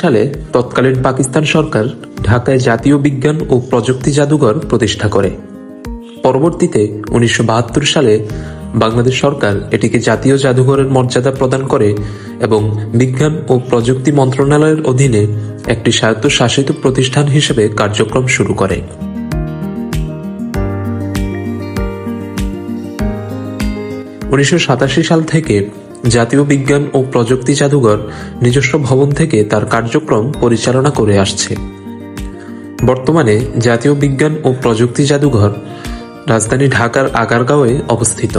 সালে তৎকালীন পাকিস্তান সরকার ঢাকায় জাতীয় বিজ্ঞান ও প্রযুক্তি জাদুঘর প্রতিষ্ঠা করে। পরবর্তীতে 1972 সালে বাংলাদেশ সরকার এটিকে জাতীয় জাদুঘরের মর্যাদা প্রদান করে এবং বিজ্ঞান ও প্রযুক্তি মন্ত্রণালয়ের অধীনে একটি স্বায়ত্তশাসিত প্রতিষ্ঠান হিসেবে কার্যক্রম শুরু করে। 1987 সাল থেকে জাতীয় বিজ্ঞান ও প্রযুক্তি জাদুঘর নিজস্ব ভবন থেকে তার কার্যক্রম পরিচালনা করে আসছে। বর্তমানে জাতীয় বিজ্ঞান ও প্রযুক্তি জাদুঘর রাজধানী ঢাকার আগারগাঁওয়ে অবস্থিত।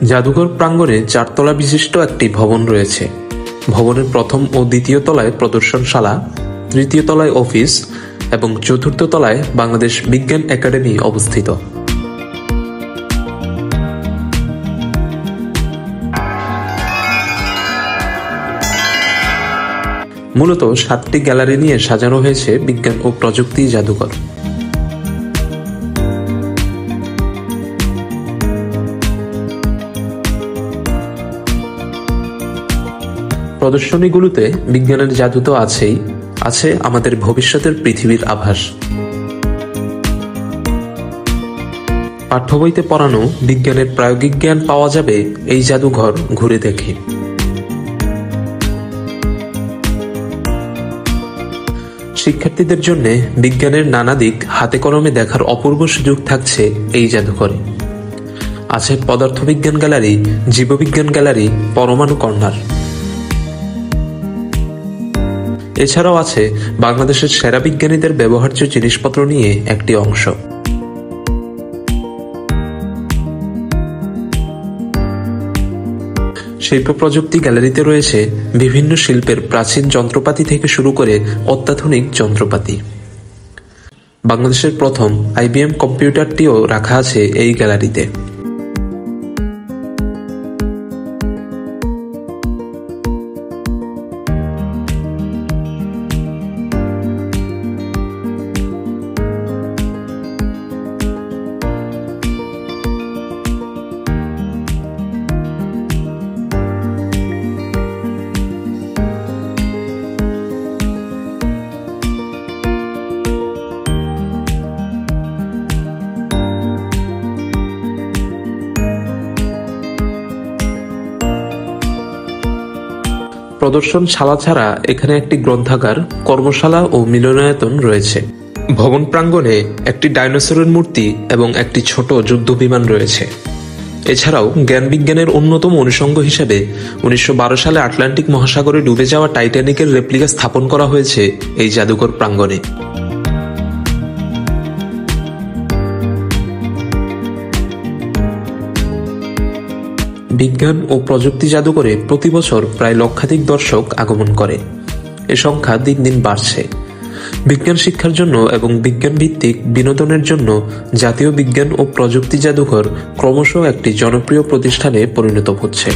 জাদুঘর প্রাঙ্গণে 4 তলা বিশিষ্ট একটি ভবন রয়েছে। ভবনের প্রথম ও দ্বিতীয় তলায় প্রদর্শনশালা, তৃতীয় তলায় অফিস এবং চতুর্থ তলায় বাংলাদেশ বিজ্ঞান একাডেমি অবস্থিত। মূলত 7টি গ্যালারি নিয়ে সাজানো হয়েছে বিজ্ঞান ও প্রযুক্তি জাদুঘর। প্রদর্শনীগুলোতে বিজ্ঞানের জাদু তো আছেই, আছে আমাদের ভবিষ্যতের পৃথিবীর আভাস। পাঠ্য বইতে পড়ানো বিজ্ঞানের প্রায়োগিক জ্ঞান পাওয়া যাবে এই জাদুঘর ঘুরে দেখে। শিক্ষার্থীদের জন্য বিজ্ঞানের নানা দিক হাতে কলমে দেখার অপূর্ব সুযোগ থাকছে এই জাদুঘরে। আছে পদার্থবিজ্ঞান গ্যালারি, জীববিজ্ঞান গ্যালারি, পরমাণু কর্নার। এছাড়াও আছে বাংলাদেশের সেরা বিজ্ঞানীদের ব্যবহার্য জিনিসপত্র নিয়ে একটি অংশ। শিল্প প্রযুক্তি গ্যালারিতে রয়েছে বিভিন্ন শিল্পের প্রাচীন যন্ত্রপাতি থেকে শুরু করে অত্যাধুনিক যন্ত্রপাতি। বাংলাদেশের প্রথম IBM কম্পিউটারটিও রাখা আছে এই গ্যালারিতে। প্রদর্শনশালা ছাড়া এখানে একটি গ্রন্থাগার, কর্মশালা ও মিলনায়তন রয়েছে। ভবন প্রাঙ্গণে একটি ডাইনোসরের মূর্তি এবং একটি ছোট যুদ্ধ বিমান রয়েছে। এছাড়াও জ্ঞান বিজ্ঞানের অন্যতম অনুষঙ্গ হিসেবে 1912 সালে আটলান্টিক মহাসাগরে ডুবে যাওয়া টাইটানিকের রেপ্লিকা স্থাপন করা হয়েছে এই জাদুঘর প্রাঙ্গণে। বিজ্ঞান ও প্রযুক্তি জাদুঘরে প্রতি বছর প্রায় লক্ষাধিক দর্শক আগমন করে। এ সংখ্যা দিন দিন বাড়ছে। বিজ্ঞান শিক্ষার জন্য এবং বিজ্ঞান ভিত্তিক বিনোদনের জন্য জাতীয় বিজ্ঞান ও প্রযুক্তি জাদুঘর ক্রমশ একটি জনপ্রিয় প্রতিষ্ঠানে পরিণত হচ্ছে।